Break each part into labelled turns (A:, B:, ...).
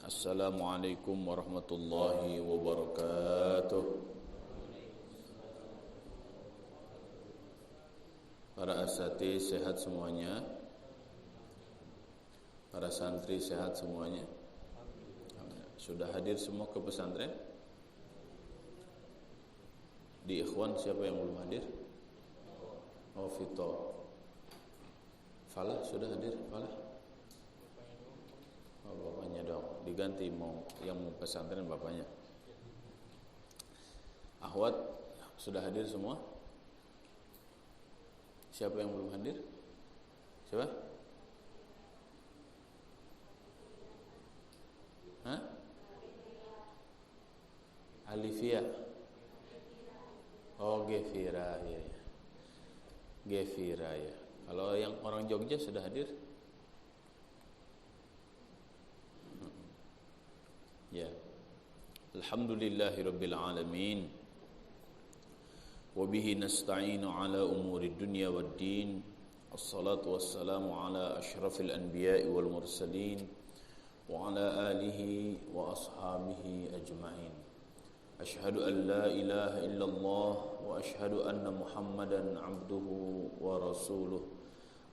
A: Assalamualaikum warahmatullahi wabarakatuh. Para asatiz sehat semuanya. Para santri sehat semuanya. Sudah hadir semua ke pesantren? Di ikhwan siapa yang belum hadir? Oh, Vito. Falah sudah hadir? Falah? Oh, bapaknya dong. Diganti mau yang mau pesantren bapaknya. Ahwat sudah hadir semua? Siapa yang belum hadir? Siapa? Hah? Alifia. Oh, Gefira ya. Gefira ya. Kalau yang orang Jogja sudah hadir? Ya. Alhamdulillahirabbil alamin. Wa bihi nasta'inu ala umuri dunya waddin. Assalatu wassalamu ala asyrafil anbiya'i wal mursalin wa ala alihi wa ashabihi ajma'in. Ashhadu an la ilaha illallah wa ashhadu anna Muhammadan abduhu wa rasuluh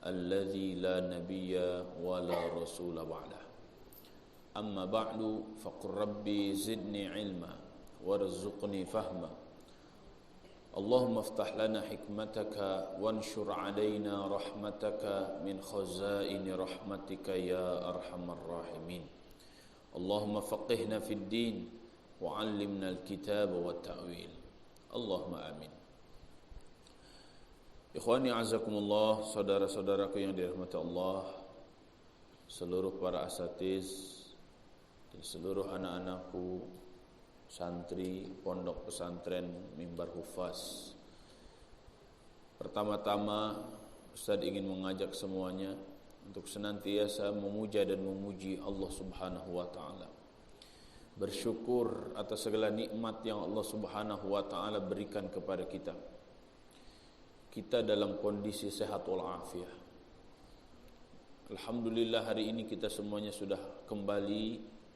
A: alladzi la nabiyya wa la rasula ba'dah. Amma ba'du faqur rabbi zidni ilma warzuqni fahma. Allahumma aftah lana hikmataka wanshur alaina rahmataka min khazaini rahmatika ya arhamar rahimin. Allahumma faqihna fid din wa 'allimna al-kitaba wa ta'wil. Allahumma amin. Ikhwani azakumullah, saudara-saudaraku yang dirahmati Allah, seluruh para asatiz dan seluruh anak-anakku, santri pondok pesantren Mimbar Hufaz. Pertama-tama Ustaz ingin mengajak semuanya untuk senantiasa memuja dan memuji Allah Subhanahu wa taala. Bersyukur atas segala nikmat yang Allah Subhanahu wa taala berikan kepada kita. Kita dalam kondisi sehat walafiat. Alhamdulillah hari ini kita semuanya sudah kembali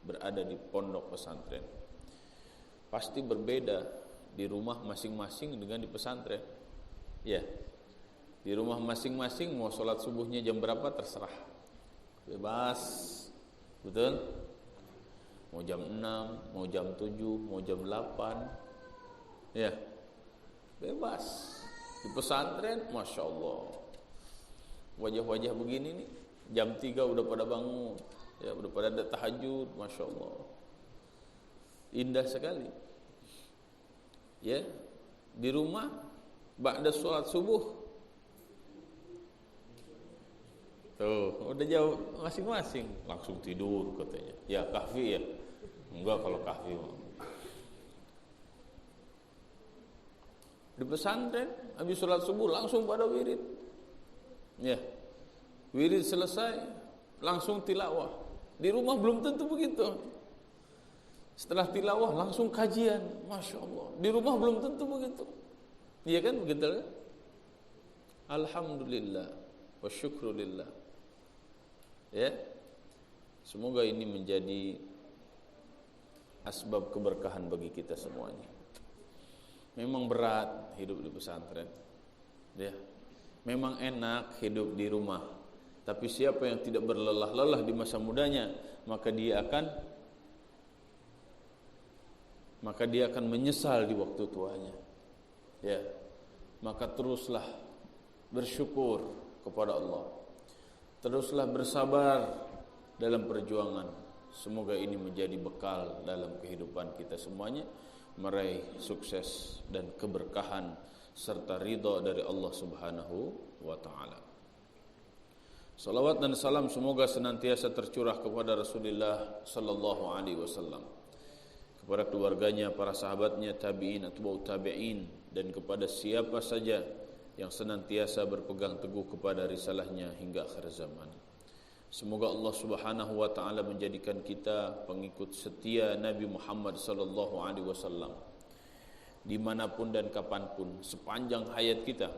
A: berada di pondok pesantren. Pasti berbeda di rumah masing-masing dengan di pesantren. Ya. Di rumah masing-masing mau sholat subuhnya jam berapa terserah. Bebas. Betul? Mau jam 6, mau jam 7, mau jam 8. Ya. Bebas. Di pesantren, Masya Allah. Wajah-wajah begini nih, jam 3 udah pada bangun. Ya, udah pada ada tahajud, Masya Allah. Indah sekali. Ya, di rumah ba'da sholat subuh. Tuh, udah jauh masing-masing, langsung tidur katanya. Ya, kahfi ya. Enggak kalau kahfi. Di pesantren habis sholat subuh langsung pada wirid. Ya. Wirid selesai, langsung tilawah. Di rumah belum tentu begitu. Setelah tilawah langsung kajian, Masya Allah. Di rumah belum tentu begitu. Iya kan begitu kan? Alhamdulillah wa syukrulillah. Ya. Semoga ini menjadi asbab keberkahan bagi kita semuanya. Memang berat hidup di pesantren. Ya. Memang enak hidup di rumah. Tapi siapa yang tidak berlelah-lelah di masa mudanya, maka dia akan menyesal di waktu tuanya. Ya. Maka teruslah bersyukur kepada Allah. Teruslah bersabar dalam perjuangan. Semoga ini menjadi bekal dalam kehidupan kita semuanya, meraih sukses dan keberkahan serta ridha dari Allah Subhanahu wa taala. Salawat dan salam semoga senantiasa tercurah kepada Rasulullah sallallahu alaihi wasallam, kepada keluarganya, para sahabatnya, tabi'in, atba'ut tabi'in, dan kepada siapa saja yang senantiasa berpegang teguh kepada risalahnya hingga akhir zaman. Semoga Allah Subhanahu wa taala menjadikan kita pengikut setia Nabi Muhammad sallallahu alaihi wasallam dimanapun dan kapanpun sepanjang hayat kita,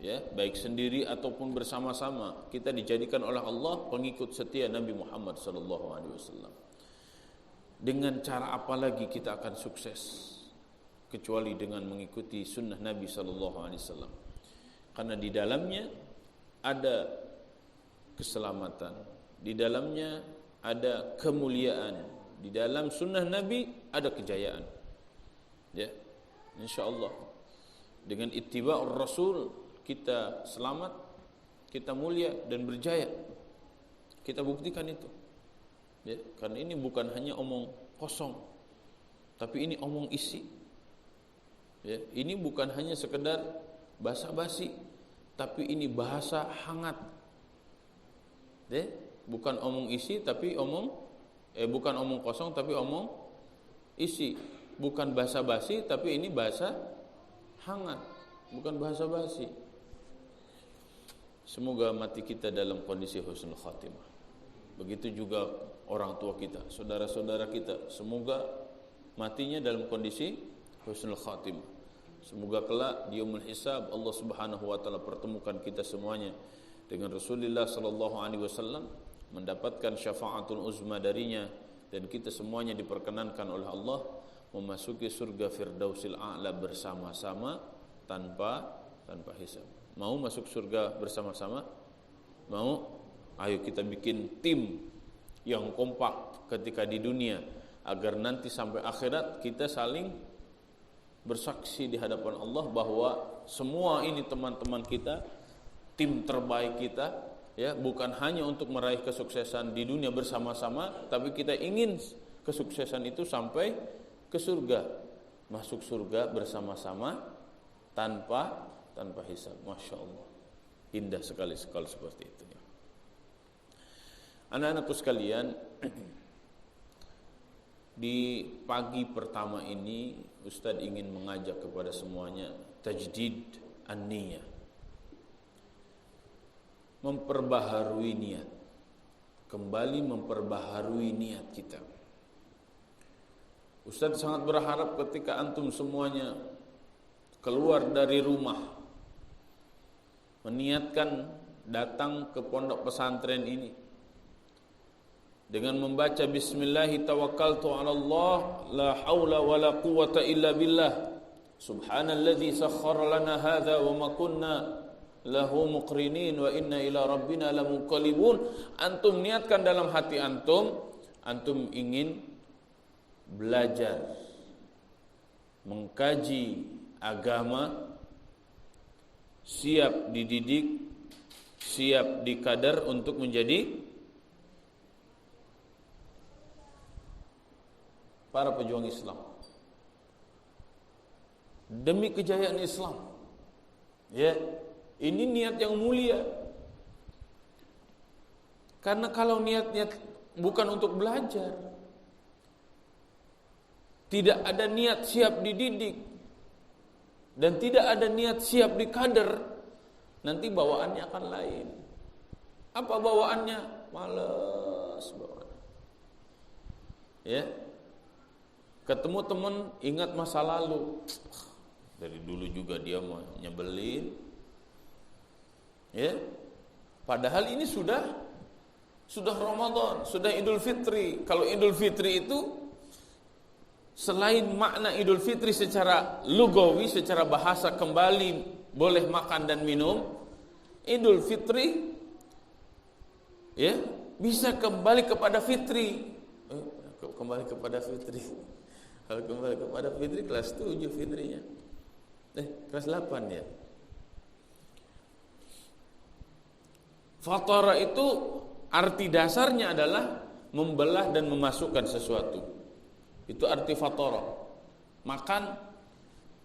A: ya, baik sendiri ataupun bersama-sama, kita dijadikan oleh Allah pengikut setia Nabi Muhammad SAW. Dengan cara apa lagi kita akan sukses kecuali dengan mengikuti sunnah Nabi SAW? Karena di dalamnya ada keselamatan, di dalamnya ada kemuliaan, di dalam sunnah Nabi ada kejayaan. Ya, insyaallah dengan ittiba'ur Rasul kita selamat, kita mulia dan berjaya. Kita buktikan itu. Ya, karena ini bukan hanya omong kosong, tapi ini omong isi. Ya, ini bukan hanya sekedar basa-basi, tapi ini bahasa hangat. Ya, bukan omong isi tapi bukan omong kosong tapi omong isi. Bukan basa-basi tapi ini bahasa hangat, bukan bahasa basi. Semoga mati kita dalam kondisi husnul khatimah. Begitu juga orang tua kita, saudara-saudara kita, semoga matinya dalam kondisi husnul khatimah. Semoga kelak di yaumul hisab Allah Subhanahu wa taala pertemukan kita semuanya dengan Rasulullah sallallahu alaihi wasallam, mendapatkan syafaatul uzma darinya, dan kita semuanya diperkenankan oleh Allah memasuki surga Firdausil A'la bersama-sama tanpa hisab. Mau masuk surga bersama-sama? Mau? Ayo kita bikin tim yang kompak ketika di dunia, agar nanti sampai akhirat kita saling bersaksi di hadapan Allah bahwa semua ini teman-teman kita, tim terbaik kita, ya, bukan hanya untuk meraih kesuksesan di dunia bersama-sama, tapi kita ingin kesuksesan itu sampai ke surga, masuk surga bersama-sama tanpa hisab. Masya Allah, indah sekali seperti itu. Anak-anakku sekalian, di pagi pertama ini Ustaz ingin mengajak kepada semuanya tajdid an-niyah, memperbaharui niat, kembali memperbaharui niat kita. Ustaz sangat berharap ketika antum semuanya keluar dari rumah, meniatkan datang ke pondok pesantren ini dengan membaca bismillahi tawakkaltu 'ala Allah la haula wala quwwata illa billah subhanalladzi sakhkhara lana hadza wa ma kunna lahu muqrinin wa inna ila rabbina lamunqalibun. Antum niatkan dalam hati antum ingin belajar mengkaji agama, siap dididik, siap dikadar untuk menjadi para pejuang Islam demi kejayaan Islam. Ya, ini niat yang mulia. Karena kalau niatnya bukan untuk belajar, tidak ada niat siap dididik, dan tidak ada niat siap dikader, nanti bawaannya akan lain. Apa bawaannya? Malas bawaannya. Ya, ketemu teman ingat masa lalu, dari dulu juga dia mau nyebelin. Ya, padahal ini sudah Ramadan, sudah Idul Fitri. Kalau Idul Fitri itu selain makna Idul Fitri secara lugawi, secara bahasa kembali boleh makan dan minum, Idul Fitri ya bisa kembali kepada fitri. Kembali kepada fitri. Kalau kembali kepada fitri kelas 7 fitrinya. Kelas 8 ya. Fatara itu arti dasarnya adalah membelah dan memasukkan sesuatu. Itu arti fatara. Makan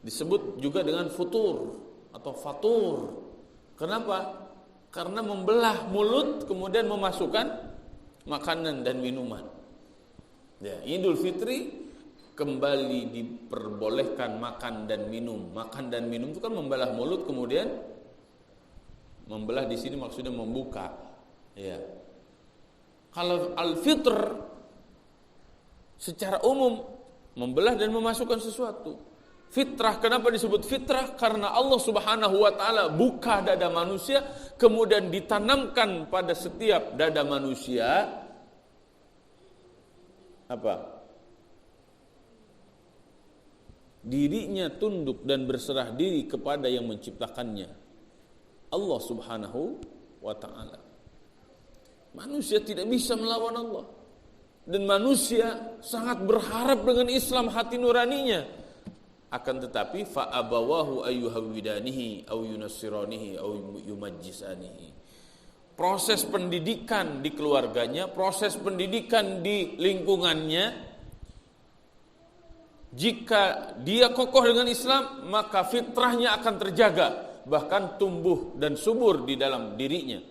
A: disebut juga dengan futur atau fatur. Kenapa? Karena membelah mulut kemudian memasukkan makanan dan minuman. Ya, Idul Fitri kembali diperbolehkan makan dan minum. Makan dan minum itu kan membelah mulut, kemudian membelah di sini maksudnya membuka. Ya. Kalau al-fitr secara umum membelah dan memasukkan sesuatu. Fitrah, kenapa disebut fitrah? Karena Allah Subhanahu wa taala buka dada manusia, kemudian ditanamkan pada setiap dada manusia apa? Dirinya tunduk dan berserah diri kepada yang menciptakannya, Allah Subhanahu wa taala. Manusia tidak bisa melawan Allah. Dan manusia sangat berharap dengan Islam hati nuraninya. Akan tetapi fa'abawahu ayyuhawwidanihi aw yunassiranihi aw yumajjisanihi. Proses pendidikan di keluarganya, proses pendidikan di lingkungannya, jika dia kokoh dengan Islam, maka fitrahnya akan terjaga, bahkan tumbuh dan subur di dalam dirinya.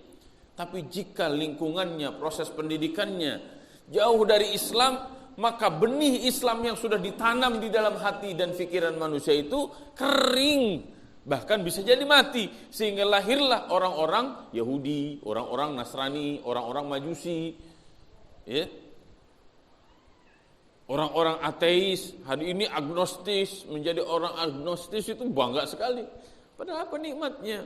A: Tapi jika lingkungannya, proses pendidikannya jauh dari Islam, maka benih Islam yang sudah ditanam di dalam hati dan pikiran manusia itu kering, bahkan bisa jadi mati, sehingga lahirlah orang-orang Yahudi, orang-orang Nasrani, orang-orang Majusi, ya, orang-orang ateis. Hari ini agnostis, menjadi orang agnostis itu bangga sekali. Padahal apa nikmatnya?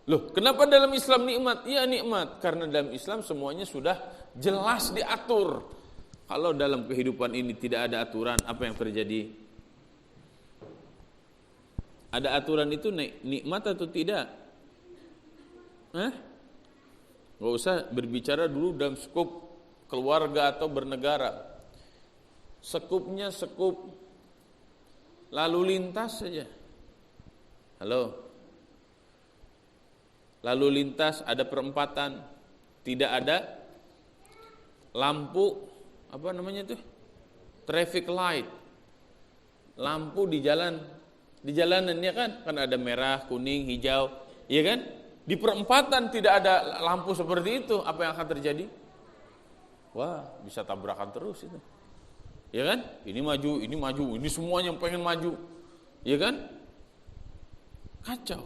A: Loh, kenapa dalam Islam nikmat? Ya nikmat, karena dalam Islam semuanya sudah jelas diatur. Kalau dalam kehidupan ini tidak ada aturan, apa yang terjadi? Ada aturan itu nikmat atau tidak? Gak usah berbicara dulu dalam skup keluarga atau bernegara. Sekupnya sekup lalu lintas saja. Halo? Lalu lintas, ada perempatan, tidak ada lampu, apa namanya itu? Traffic light. Lampu di jalanan ya kan? Kan ada merah, kuning, hijau, ya kan? Di perempatan tidak ada lampu seperti itu, apa yang akan terjadi? Wah, bisa tabrakan terus itu. Ya kan? Ini maju, ini semuanya pengen maju. Ya kan? Kacau.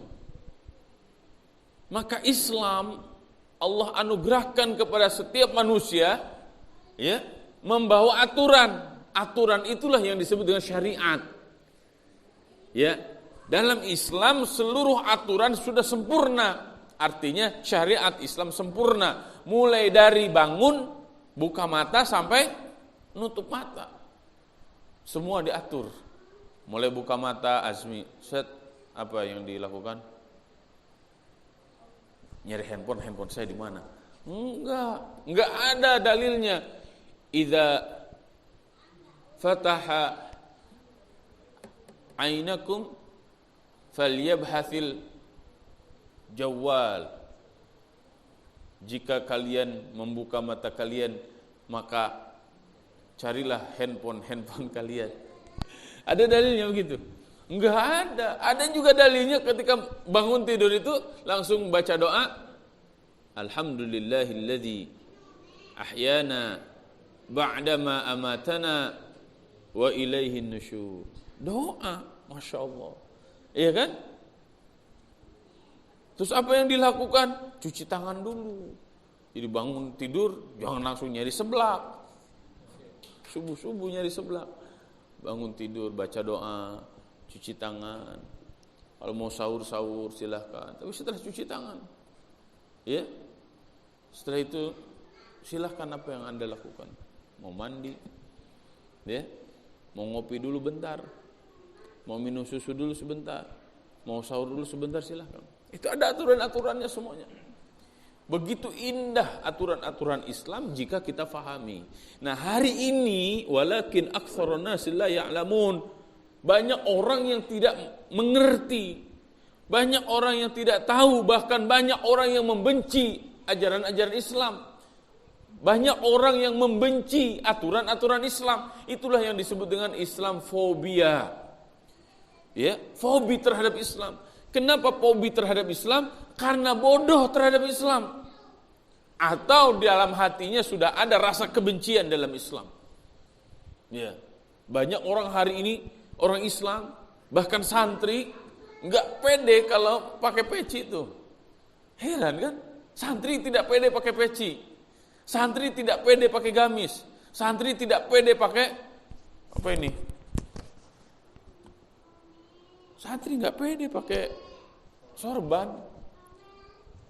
A: Maka Islam Allah anugerahkan kepada setiap manusia, ya, membawa aturan. Aturan itulah yang disebut dengan syariat. Ya, dalam Islam seluruh aturan sudah sempurna. Artinya syariat Islam sempurna, mulai dari bangun, buka mata sampai nutup mata. Semua diatur. Mulai buka mata, Azmi, set, apa yang dilakukan? Nyari handphone saya di mana? Enggak ada dalilnya. Idza fataha ainakum falyabhathil jawwal. Jika kalian membuka mata kalian, maka carilah handphone kalian. Ada dalilnya begitu? Enggak ada. Ada juga dalilnya ketika bangun tidur itu langsung baca doa. Alhamdulillahilladzi ahyana ba'dama amatana wa ilaihin nusyur. Doa, Masya Allah. Iya kan? Terus apa yang dilakukan? Cuci tangan dulu. Jadi bangun tidur jangan langsung nyari seblak. Subuh-subuh nyari seblak. Bangun tidur baca doa, cuci tangan. Kalau mau sahur silahkan. Tapi setelah cuci tangan, ya, setelah itu silahkan apa yang Anda lakukan. Mau mandi, ya, mau ngopi dulu bentar, mau minum susu dulu sebentar, mau sahur dulu sebentar, silahkan. Itu ada aturan-aturannya semuanya. Begitu indah aturan-aturan Islam jika kita fahami. Nah hari ini walakin aktsarun nasi la ya'lamun. Banyak orang yang tidak mengerti, banyak orang yang tidak tahu, bahkan banyak orang yang membenci ajaran-ajaran Islam. Banyak orang yang membenci aturan-aturan Islam. Itulah yang disebut dengan Islamfobia. Ya, fobi terhadap Islam. Kenapa fobi terhadap Islam? Karena bodoh terhadap Islam. Atau dalam hatinya sudah ada rasa kebencian dalam Islam. Ya, banyak orang hari ini, orang Islam, bahkan santri, enggak pede kalau pakai peci itu. Heran kan? Santri tidak pede pakai peci. Santri tidak pede pakai gamis. Santri tidak pede pakai apa ini? Santri nggak pede pakai sorban.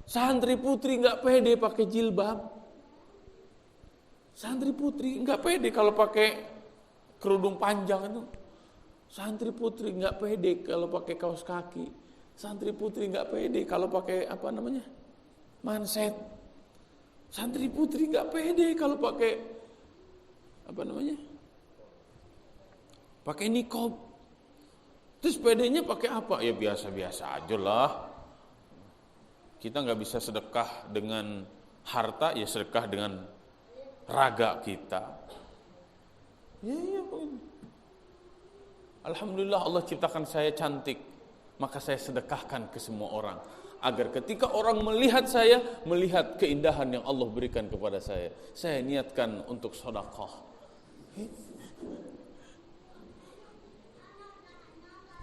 A: Santri putri nggak pede pakai jilbab. Santri putri nggak pede kalau pakai kerudung panjang itu. Santri putri nggak pede kalau pakai kaos kaki. Santri putri nggak pede kalau pakai manset. Santri putri nggak pede kalau pakai pakai niqab. Terus pedenya pakai apa? Ya biasa-biasa aja lah. Kita nggak bisa sedekah dengan harta, ya sedekah dengan raga kita. Ya. Alhamdulillah Allah ciptakan saya cantik, maka saya sedekahkan ke semua orang. Agar ketika orang melihat saya, melihat keindahan yang Allah berikan kepada saya niatkan untuk sedekah.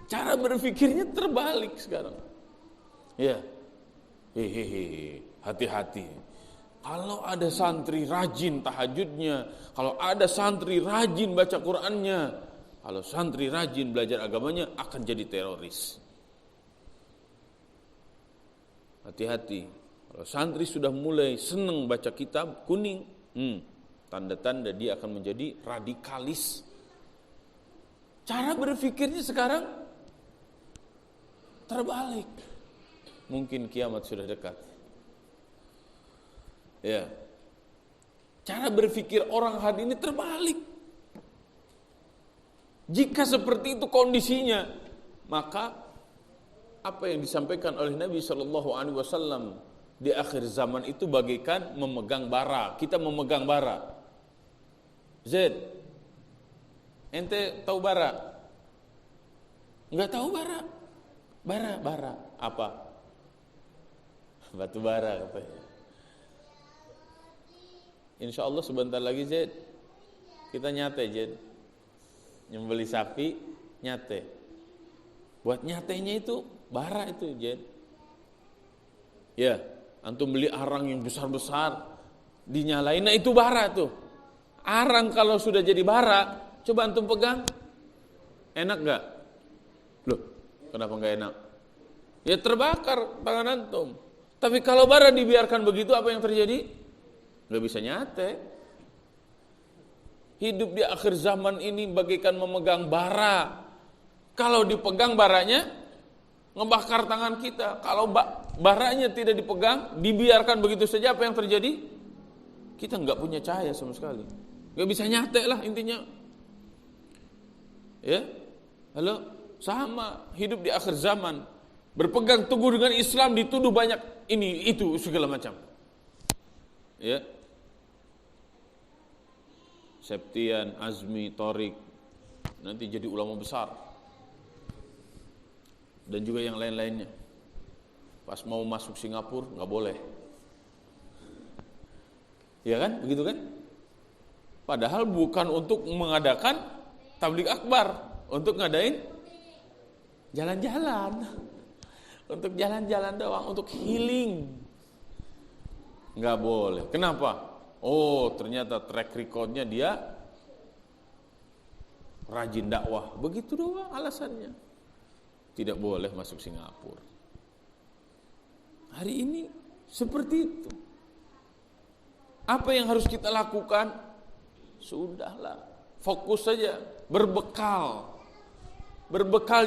A: Cara berpikirnya terbalik sekarang. Ya. Hati-hati. Kalau ada santri rajin tahajudnya, kalau ada santri rajin baca Qur'annya, kalau santri rajin belajar agamanya, akan jadi teroris. Hati-hati. Kalau santri sudah mulai senang baca kitab kuning, tanda-tanda dia akan menjadi radikalis. Cara berpikirnya sekarang terbalik. Mungkin kiamat sudah dekat. Ya. Cara berpikir orang hari ini terbalik. Jika seperti itu kondisinya, maka apa yang disampaikan oleh Nabi SAW di akhir zaman itu bagaikan memegang bara. Kita memegang bara. Zaid, ente tahu bara? Enggak tahu bara. Bara. Apa? Batu bara katanya. Insya Allah sebentar lagi Zaid, kita nyate Zaid. Nyembeli sapi, nyate. Buat nyatenya itu bara itu Zaid. Ya, antum beli arang yang besar-besar, dinyalain, nah itu bara tuh. Arang kalau sudah jadi bara, coba antum pegang, enak gak? Loh, kenapa gak enak? Ya terbakar tangan antum. Tapi kalau bara dibiarkan begitu, apa yang terjadi? Gak bisa nyate. Hidup di akhir zaman ini bagaikan memegang bara. Kalau dipegang baranya, ngebakar tangan kita. Kalau baranya tidak dipegang, dibiarkan begitu saja, apa yang terjadi? Kita gak punya cahaya sama sekali. Gak bisa nyate lah intinya. Ya, halo, sama hidup di akhir zaman. Berpegang teguh dengan Islam dituduh banyak ini, itu, segala macam. Ya. Septian, Azmi, Torik, nanti jadi ulama besar. Dan juga yang lain-lainnya. Pas mau masuk Singapura, nggak boleh. Ya kan, begitu kan? Padahal bukan untuk mengadakan tabligh akbar, untuk ngadain jalan-jalan. Untuk jalan-jalan doang, untuk healing. Nggak boleh. Kenapa? Oh, ternyata track recordnya dia rajin dakwah. Begitu doang alasannya. Tidak boleh masuk Singapura. Hari ini seperti itu. Apa yang harus kita lakukan? Sudahlah, fokus saja, berbekal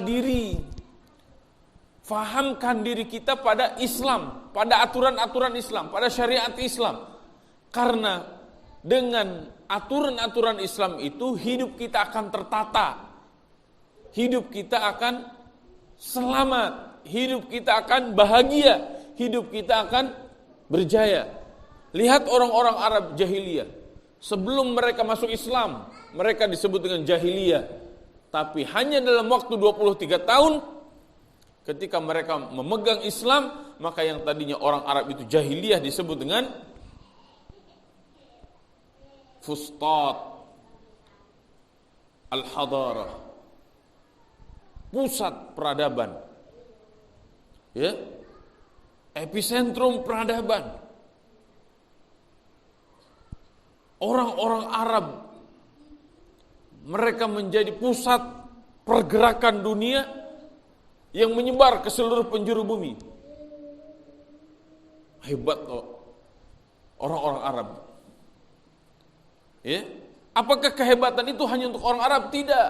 A: diri. Fahamkan diri kita pada Islam, pada aturan-aturan Islam, pada syariat Islam. Karena dengan aturan-aturan Islam itu hidup kita akan tertata. Hidup kita akan selamat, hidup kita akan bahagia, hidup kita akan berjaya. Lihat orang-orang Arab jahiliyah. Sebelum mereka masuk Islam, mereka disebut dengan jahiliyah. Tapi hanya dalam waktu 23 tahun ketika mereka memegang Islam, maka yang tadinya orang Arab itu jahiliyah disebut dengan Fustat Al-Hadarah, pusat peradaban. Ya. Epicentrum peradaban. Orang-orang Arab mereka menjadi pusat pergerakan dunia yang menyebar ke seluruh penjuru bumi. Hebat orang-orang Arab. Ya, apakah kehebatan itu hanya untuk orang Arab? Tidak,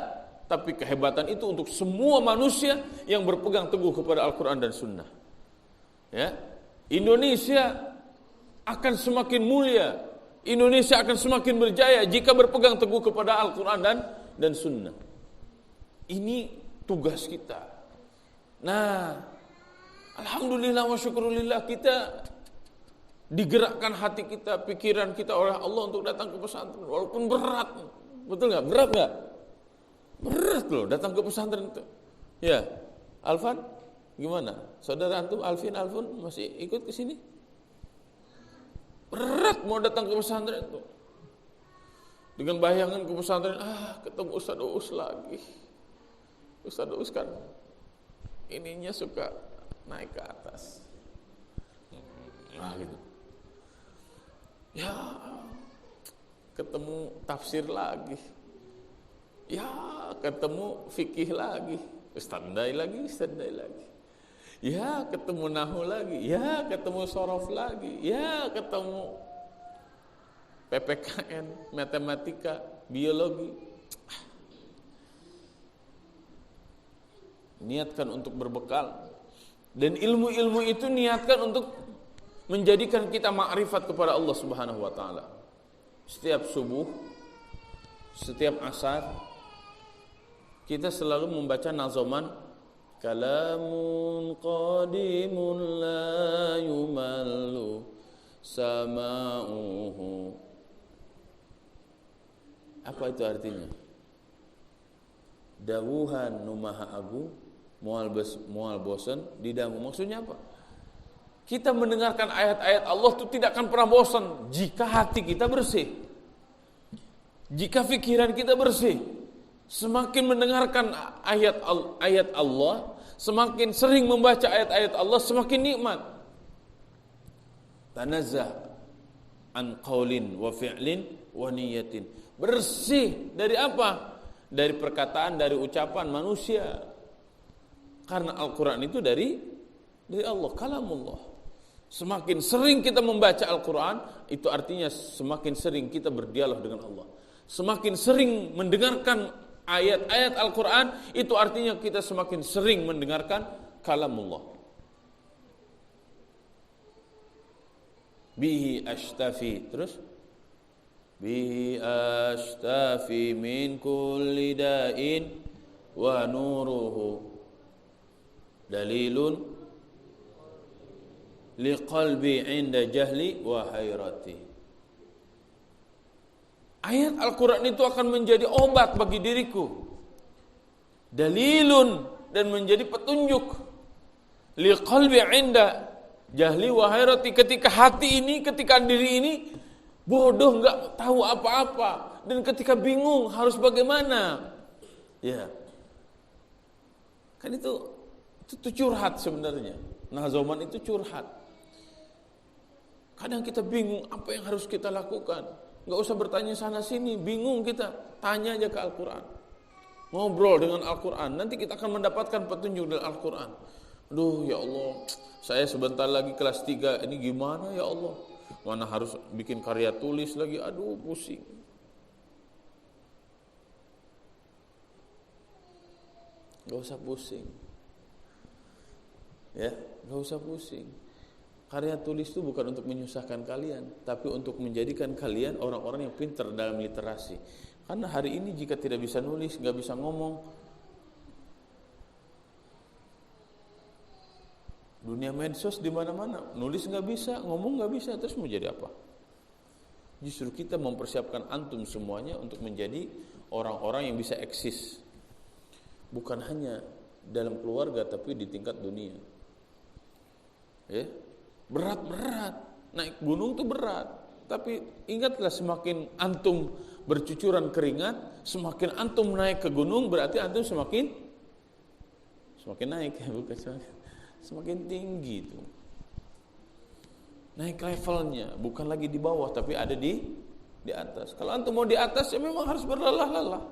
A: tapi kehebatan itu untuk semua manusia yang berpegang teguh kepada Al-Quran dan Sunnah. Ya, Indonesia akan semakin mulia, Indonesia akan semakin berjaya jika berpegang teguh kepada Al-Quran dan Sunnah. Ini tugas kita. Nah, alhamdulillah wa syukurillah, kita digerakkan hati kita, pikiran kita oleh Allah untuk datang ke pesantren, walaupun berat. Betul nggak? Berat nggak? Berat loh datang ke pesantren itu. Ya, Alfan, gimana? Saudara antum Alfin masih ikut ke sini? Berat mau datang ke pesantren itu. Dengan bayangan ke pesantren, ketemu Ustaz Uus lagi. Ustaz Uus kan ininya suka naik ke atas. Nah gitu. Ya, ketemu tafsir lagi. Ya, ketemu fikih lagi. Standai lagi. Ya, ketemu nahu lagi. Ya, ketemu sorof lagi. Ya, ketemu PPKN, matematika, biologi. Niatkan untuk berbekal. Dan ilmu-ilmu itu niatkan untuk menjadikan kita ma'rifat kepada Allah Subhanahu wa taala. Setiap subuh, setiap asar, kita selalu membaca nazoman kalamun qadimun la yumallu sama'uhu. Apa itu artinya? Dawuhan nu maha agung moal bosan didangu. Maksudnya apa? Kita mendengarkan ayat-ayat Allah itu tidak akan pernah bosan jika hati kita bersih, jika pikiran kita bersih. Semakin mendengarkan ayat Allah, semakin sering membaca ayat-ayat Allah, semakin nikmat. Tanazzah an qaulin wa fi'lin wa niyatin. Bersih dari apa? Dari perkataan, dari ucapan manusia. Karena Al-Quran itu dari Allah, kalamullah. Semakin sering kita membaca Al-Quran, itu artinya semakin sering kita berdialog dengan Allah. Semakin sering mendengarkan ayat-ayat Al-Quran, itu artinya kita semakin sering mendengarkan kalamullah. Bihi ashtafi, terus bihi ashtafi min kulli da'in wa nuruhu dalilun liqalbi inda jahli wa hayrati. Ayat Al-Quran itu akan menjadi obat bagi diriku, dalilun, dan menjadi petunjuk, liqalbi inda jahli wa hayrati, ketika hati ini, ketika diri ini bodoh, enggak tahu apa-apa, dan ketika bingung harus bagaimana. Ya, kan itu curhat sebenarnya. Nazoman itu curhat. Kadang kita bingung apa yang harus kita lakukan. Gak usah bertanya sana sini, bingung kita. Tanya aja ke Al-Quran. Ngobrol dengan Al-Quran. Nanti kita akan mendapatkan petunjuk dari Al-Quran. Aduh ya Allah, saya sebentar lagi kelas 3. Ini gimana ya Allah? Mana harus bikin karya tulis lagi. Aduh pusing. Gak usah pusing. Ya, gak usah pusing. Karya tulis itu bukan untuk menyusahkan kalian, tapi untuk menjadikan kalian orang-orang yang pintar dalam literasi. Karena hari ini jika tidak bisa nulis, gak bisa ngomong, dunia medsos di mana-mana, nulis gak bisa, ngomong gak bisa, terus mau jadi apa? Justru kita mempersiapkan antum semuanya untuk menjadi orang-orang yang bisa eksis, bukan hanya dalam keluarga, tapi di tingkat dunia. Ya, berat, naik gunung itu berat. Tapi ingatlah, semakin antum bercucuran keringat, semakin antum naik ke gunung, berarti antum semakin naik, ya bukan semakin tinggi itu. Naik levelnya, bukan lagi di bawah, tapi ada di atas. Kalau antum mau di atas, ya memang harus berlelah-lelah.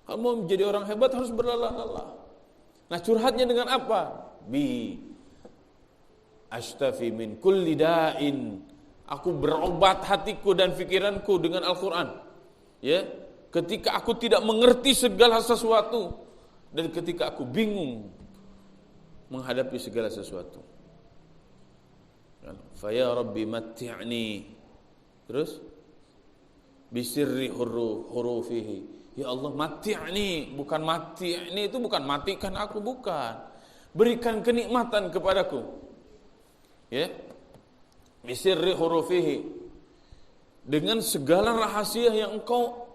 A: Kalau mau menjadi orang hebat harus berlelah-lelah. Nah, curhatnya dengan apa? Bi ashtafi min kulli da'in. Aku berobat hatiku dan pikiranku dengan Al-Quran. Ya, ketika aku tidak mengerti segala sesuatu dan ketika aku bingung menghadapi segala sesuatu. Fa ya Rabbi matti'ni. Terus bisirri hurufihi. Ya Allah, matti'ni, bukan matti'ni itu bukan matikan aku, bukan. Berikan kenikmatan kepadaku. Ya. Bisirri hurufihi. Dengan segala rahasia yang Engkau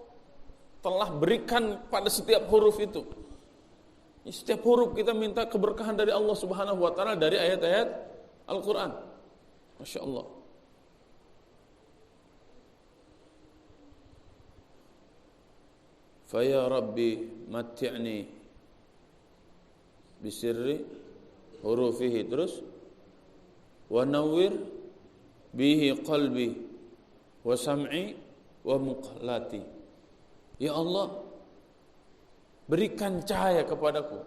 A: telah berikan pada setiap huruf itu. Setiap huruf kita minta keberkahan dari Allah Subhanahu wa taala dari ayat-ayat Al-Qur'an. Masya Allah. Faya Rabbi matti'ni bisirri hurufihi. Terus wa nawwir bihi qalbi wa sam'i wa muqlati. Ya Allah, berikan cahaya kepadaku.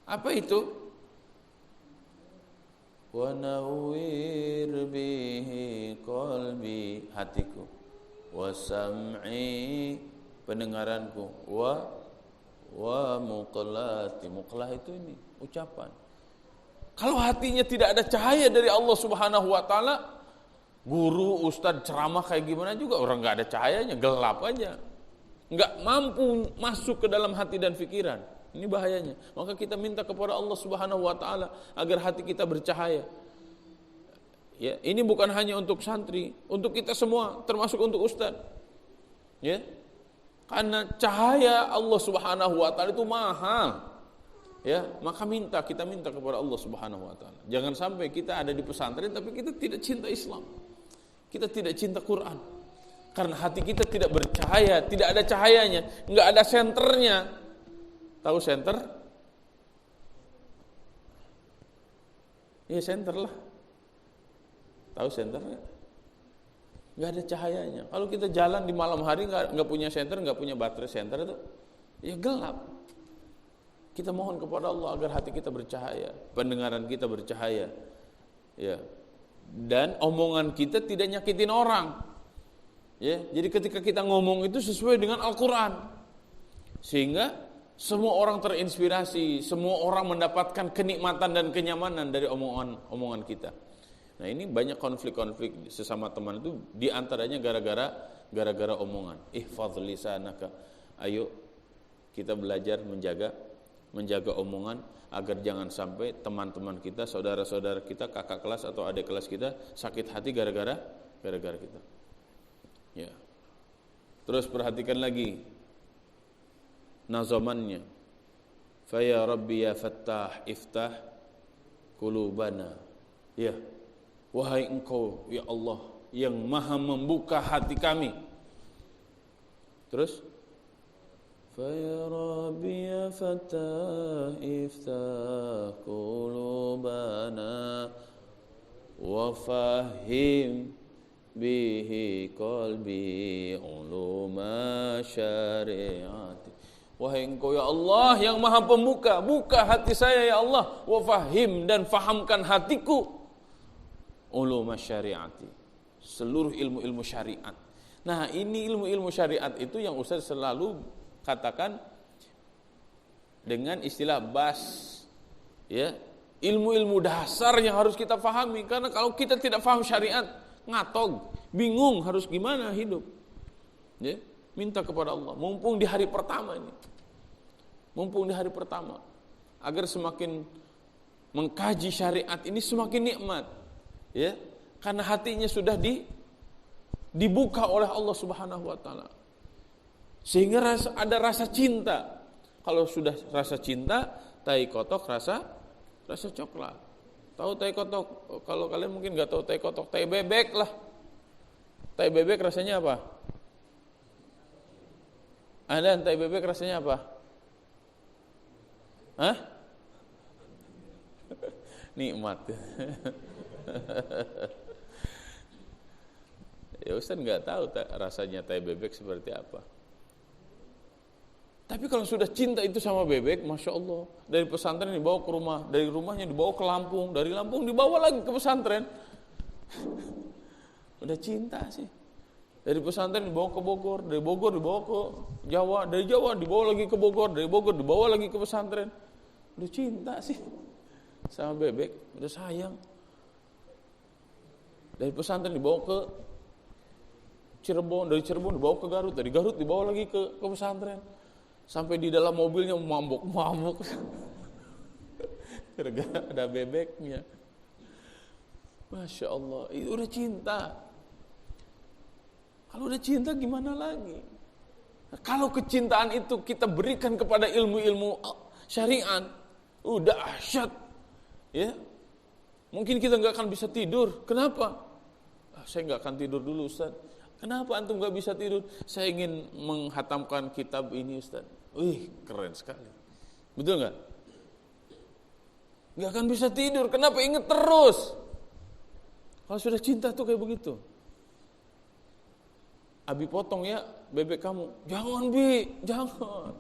A: Apa itu? Wa nawwir bihi qalbi, hatiku. Wa sam'i, pendengaranku. Wa muqlati. Muqlah itu ini ucapan. Kalau hatinya tidak ada cahaya dari Allah Subhanahu wa taala, guru, ustadz ceramah kayak gimana juga orang enggak ada cahayanya, gelap aja. Enggak mampu masuk ke dalam hati dan pikiran. Ini bahayanya. Maka kita minta kepada Allah Subhanahu wa taala agar hati kita bercahaya. Ya, ini bukan hanya untuk santri, untuk kita semua, termasuk untuk ustaz. Ya. Karena cahaya Allah Subhanahu wa taala itu mahal. Ya, maka kita minta kepada Allah Subhanahu wa taala. Jangan sampai kita ada di pesantren tapi kita tidak cinta Islam. Kita tidak cinta Quran. Karena hati kita tidak bercahaya, tidak ada cahayanya, enggak ada senternya. Tahu senter? Iya, senter lah. Tahu senter nggak? Nggak ada cahayanya. Kalau kita jalan di malam hari nggak punya senter, nggak punya baterai senter itu, ya gelap. Kita mohon kepada Allah agar hati kita bercahaya, pendengaran kita bercahaya, ya. Dan omongan kita tidak nyakitin orang, ya. Jadi ketika kita ngomong itu sesuai dengan Al-Quran, sehingga semua orang terinspirasi, semua orang mendapatkan kenikmatan dan kenyamanan dari omongan kita. Nah, ini banyak konflik-konflik sesama teman itu diantaranya gara-gara omongan. Ihfadz lisanaka. Ayo kita belajar menjaga omongan agar jangan sampai teman-teman kita, saudara-saudara kita, kakak kelas atau adik kelas kita sakit hati gara-gara kita. Ya. Terus perhatikan lagi nazamannya. Fa ya Rabbi ya Fattah iftah qulubana. Ya. Wahai Engkau ya Allah yang maha membuka hati kami. Terus fa ya Rabbi ya Fattah iftah qulubana wa fahim bihi qalbi uluma syariati. Wahai Engkau ya Allah yang maha pembuka, buka hati saya ya Allah, wa fahim, dan fahamkan hatiku uluma syariati, seluruh ilmu-ilmu syariat. Nah, ini ilmu-ilmu syariat itu yang Ustaz selalu katakan dengan istilah bas, ya, ilmu-ilmu dasar yang harus kita fahami. Karena kalau kita tidak paham syariat, ngatog, bingung harus gimana hidup. Ya, minta kepada Allah, mumpung di hari pertama ini, agar semakin mengkaji syariat ini semakin nikmat. Ya, karena hatinya sudah dibuka oleh Allah Subhanahu wa taala. Sehingga ada rasa cinta. Kalau sudah rasa cinta, tai kotok rasa coklat. Tahu tai kotok? Kalau kalian mungkin enggak tahu tai kotok, tai bebek lah. Tai bebek rasanya apa? Ada tai bebek rasanya apa? Hah? Nikmat. Ya Ustaz nggak tahu rasanya tai bebek seperti apa. Tapi kalau sudah cinta itu sama bebek, Masya Allah, dari pesantren dibawa ke rumah, dari rumahnya dibawa ke Lampung, dari Lampung dibawa lagi ke pesantren. Udah cinta sih. Dari pesantren dibawa ke Bogor, dari Bogor dibawa ke Jawa, dari Jawa dibawa lagi ke Bogor, dari Bogor dibawa lagi ke pesantren. Udah cinta sih sama bebek, udah sayang. Dari pesantren dibawa ke Cirebon, dari Cirebon dibawa ke Garut, dari Garut dibawa lagi ke pesantren. Sampai di dalam mobilnya mabuk-mabuk. Gara-gara ada bebeknya. Masya Allah, itu udah cinta. Kalau udah cinta gimana lagi? Kalau kecintaan itu kita berikan kepada ilmu-ilmu syariat, udah asyad. Ya, mungkin kita nggak akan bisa tidur. Kenapa? Saya nggak akan tidur dulu, Ustaz. Kenapa antum nggak bisa tidur? Saya ingin menghatamkan kitab ini, Ustaz. Wih, keren sekali. Betul nggak? Nggak akan bisa tidur. Kenapa? Ingat terus. Kalau sudah cinta tuh kayak begitu. Abi potong ya bebek kamu. Jangan, Bi, jangan.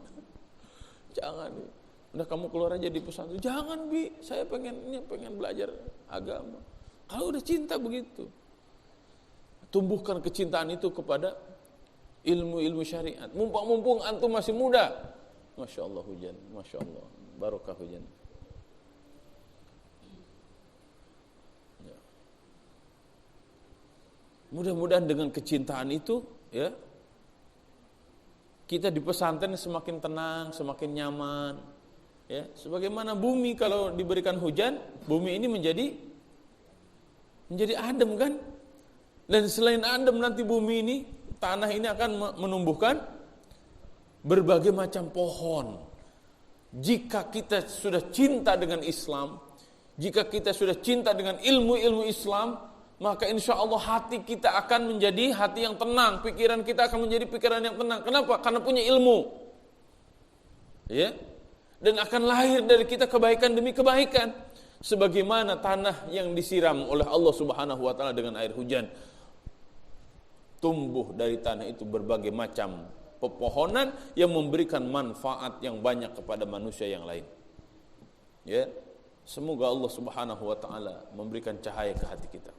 A: Jangan, Bi. Udah kamu keluar aja di pesantren. Jangan, Bi, saya pengen belajar agama. Kalau udah cinta begitu. Tumbuhkan kecintaan itu kepada ilmu-ilmu syariat. Mumpung antum masih muda. Masya Allah hujan, Masya Allah, barokah hujan. Ya. Mudah-mudahan dengan kecintaan itu, ya, kita di pesantren semakin tenang, semakin nyaman. Ya, sebagaimana bumi kalau diberikan hujan, bumi ini menjadi adem kan? Dan selain adem nanti bumi ini, tanah ini akan menumbuhkan berbagai macam pohon. Jika kita sudah cinta dengan Islam, jika kita sudah cinta dengan ilmu-ilmu Islam, maka insya Allah hati kita akan menjadi hati yang tenang, pikiran kita akan menjadi pikiran yang tenang. Kenapa? Karena punya ilmu. Ya. Dan akan lahir dari kita kebaikan demi kebaikan. Sebagaimana tanah yang disiram oleh Allah Subhanahu wa taala dengan air hujan. Tumbuh dari tanah itu berbagai macam pepohonan yang memberikan manfaat yang banyak kepada manusia yang lain. Ya. Semoga Allah Subhanahu wa taala memberikan cahaya ke hati kita.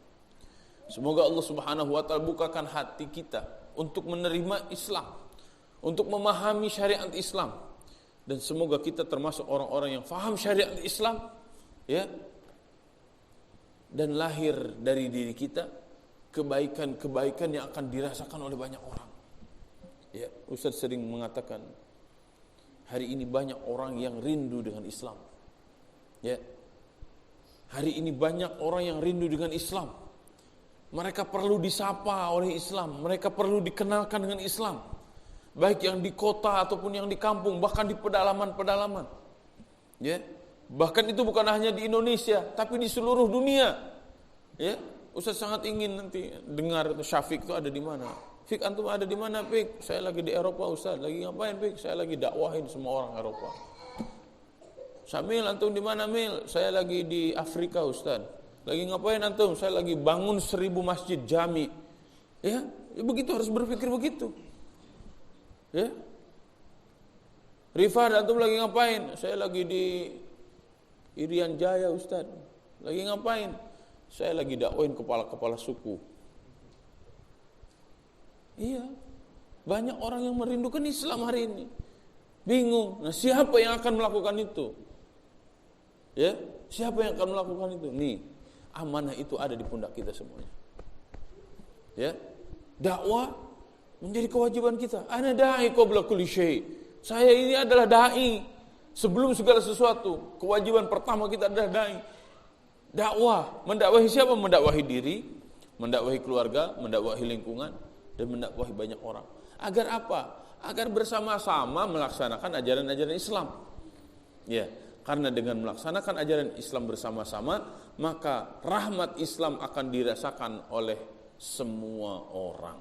A: Semoga Allah Subhanahu wa taala bukakan hati kita untuk menerima Islam, untuk memahami syariat Islam, dan semoga kita termasuk orang-orang yang faham syariat Islam, ya, dan lahir dari diri kita kebaikan-kebaikan yang akan dirasakan oleh banyak orang. Ya, Ustaz sering mengatakan hari ini banyak orang yang rindu dengan Islam. Ya, hari ini banyak orang yang rindu dengan Islam. Mereka perlu disapa oleh Islam, mereka perlu dikenalkan dengan Islam, baik yang di kota ataupun yang di kampung, bahkan di pedalaman-pedalaman. Ya, bahkan itu bukan hanya di Indonesia, tapi di seluruh dunia. Ya, Ustaz sangat ingin nanti dengar Syafiq itu ada di mana. Fik, antum ada di mana, Fik? Saya lagi di Eropa, Ustaz. Lagi ngapain, Fik? Saya lagi dakwahin semua orang Eropa. Samil, antum di mana, Mil? Saya lagi di Afrika, Ustaz. Lagi ngapain antum? Saya lagi bangun 1000 masjid jami. Ya, begitu, harus berpikir begitu. Ya. Rifat, antum lagi ngapain? Saya lagi di Irian Jaya, Ustaz. Lagi ngapain? Saya lagi dakwain kepala-kepala suku. Iya, banyak orang yang merindukan Islam hari ini. Bingung, nah siapa yang akan melakukan itu? Ya, siapa yang akan melakukan itu? Nih, amanah itu ada di pundak kita semuanya. Ya, dakwah menjadi kewajiban kita. Ana da'i qabla kulli syai'. Saya ini adalah dai sebelum segala sesuatu. Kewajiban pertama kita adalah dai. Dakwah, mendakwahi siapa? Mendakwahi diri, mendakwahi keluarga, mendakwahi lingkungan, dan mendakwahi banyak orang. Agar apa? Agar bersama-sama melaksanakan ajaran-ajaran Islam. Ya, karena dengan melaksanakan ajaran Islam bersama-sama, maka rahmat Islam akan dirasakan oleh semua orang.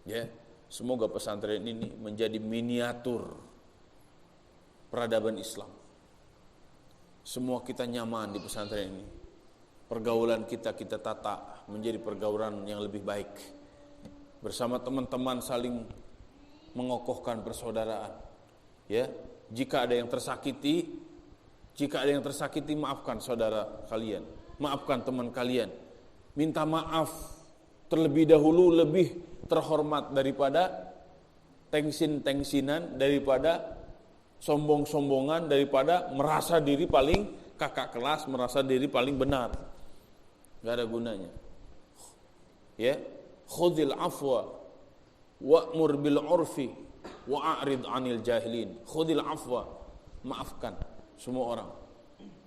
A: Ya, semoga pesantren ini menjadi miniatur peradaban Islam. Semua kita nyaman di pesantren ini. Pergaulan kita tata menjadi pergaulan yang lebih baik. Bersama teman-teman saling mengokohkan persaudaraan. Ya, jika ada yang tersakiti, maafkan saudara kalian, maafkan teman kalian. Minta maaf terlebih dahulu lebih terhormat daripada tengsin-tengsinan, daripada sombong-sombongan, daripada merasa diri paling kakak kelas, merasa diri paling benar. Gak ada gunanya. Ya, khudhil afwa wa'mur bil urfi wa'rid 'anil jahilin. Khudhil afwa, maafkan semua orang.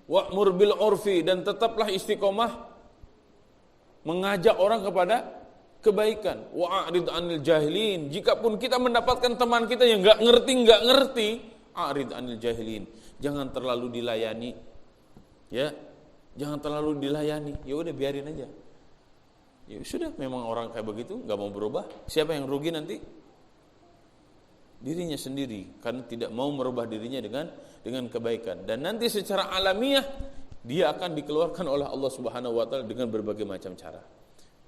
A: Wa'mur bil urfi, dan tetaplah istiqomah mengajak orang kepada kebaikan. Wa'rid 'anil jahilin. Jikapun kita mendapatkan teman kita yang enggak ngerti, a'rid 'anil jahilin. Jangan terlalu dilayani. Ya, jangan terlalu dilayani. Ya udah, biarin aja. Ya sudah, memang orang kayak begitu, enggak mau berubah. Siapa yang rugi nanti? Dirinya sendiri, karena tidak mau merubah dirinya dengan kebaikan. Dan nanti secara alamiah dia akan dikeluarkan oleh Allah Subhanahu wa taala dengan berbagai macam cara.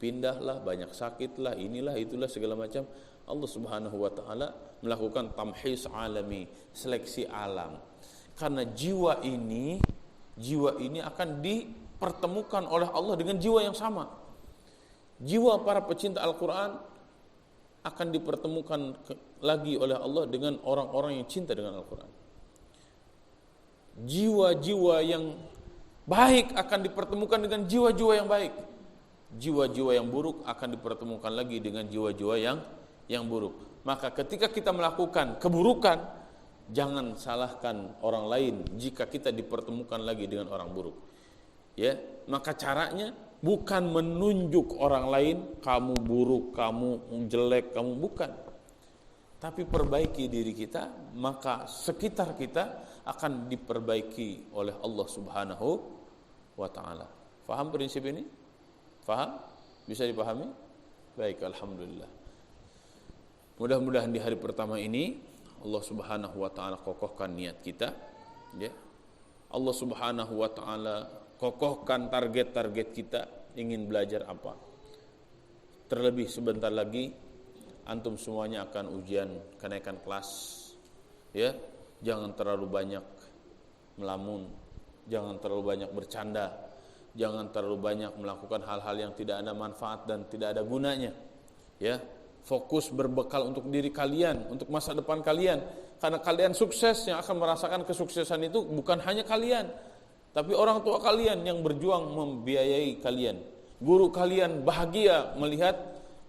A: Pindahlah, banyak sakitlah, inilah itulah segala macam. Allah Subhanahu wa taala melakukan tamhis alami, seleksi alam. Karena jiwa ini akan dipertemukan oleh Allah dengan jiwa yang sama. Jiwa para pecinta Al-Qur'an akan dipertemukan lagi oleh Allah dengan orang-orang yang cinta dengan Al-Qur'an. Jiwa-jiwa yang baik akan dipertemukan dengan jiwa-jiwa yang baik. Jiwa-jiwa yang buruk akan dipertemukan lagi dengan jiwa-jiwa yang buruk. Maka ketika kita melakukan keburukan, jangan salahkan orang lain jika kita dipertemukan lagi dengan orang buruk. Ya, maka caranya bukan menunjuk orang lain, kamu buruk, kamu jelek, kamu bukan. Tapi perbaiki diri kita, maka sekitar kita akan diperbaiki oleh Allah Subhanahu wa taala. Faham prinsip ini? Faham? Bisa dipahami? Baik, alhamdulillah. Mudah-mudahan di hari pertama ini Allah Subhanahu wa taala kokohkan niat kita, ya. Allah Subhanahu wa taala kokohkan target-target kita, ingin belajar apa. Terlebih sebentar lagi antum semuanya akan ujian kenaikan kelas. Ya, jangan terlalu banyak melamun, jangan terlalu banyak bercanda, jangan terlalu banyak melakukan hal-hal yang tidak ada manfaat dan tidak ada gunanya. Ya, fokus berbekal untuk diri kalian, untuk masa depan kalian. Karena kalian sukses, yang akan merasakan kesuksesan itu bukan hanya kalian, tapi orang tua kalian yang berjuang membiayai kalian. Guru kalian bahagia melihat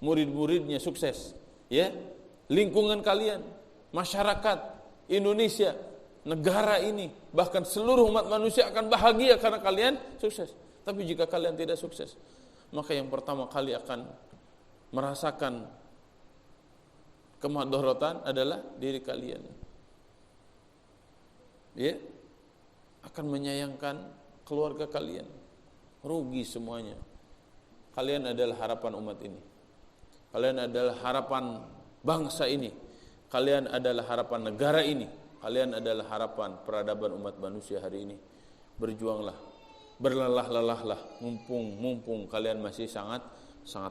A: murid-muridnya sukses. Ya, lingkungan kalian, masyarakat Indonesia, negara ini, bahkan seluruh umat manusia akan bahagia karena kalian sukses. Tapi jika kalian tidak sukses, maka yang pertama kali akan merasakan kemadharatan adalah diri kalian. Ya, akan menyayangkan keluarga kalian, rugi semuanya. Kalian adalah harapan umat ini, kalian adalah harapan bangsa ini, kalian adalah harapan negara ini, kalian adalah harapan peradaban umat manusia hari ini. Berjuanglah, berlelah-lelahlah, mumpung kalian masih sangat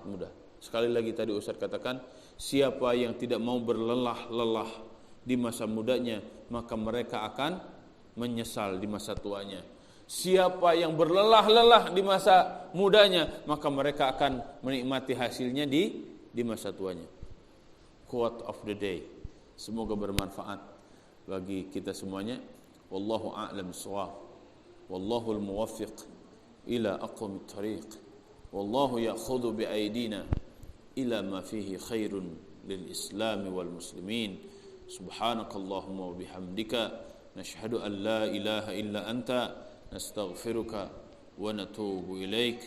A: muda. Sekali lagi tadi Ustaz katakan, siapa yang tidak mau berlelah-lelah di masa mudanya, maka mereka akan menyesal di masa tuanya. Siapa yang berlelah-lelah di masa mudanya, maka mereka akan menikmati hasilnya di masa tuanya. Quote of the day. Semoga bermanfaat bagi kita semuanya. Wallahu a'lam bissawab. Wallahul muwaffiq ila aqwamit thariq. Wallahu ya'khudhu bi aydina ila ma fihi khairun lil Islam wal muslimin. Subhanakallahumma wa bihamdika nashhadu an la ilaha illa anta nastaghfiruka wa natubu ilaik.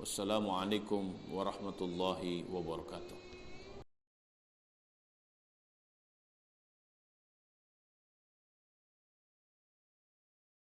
A: Wassalamu alaikum warahmatullahi wabarakatuh.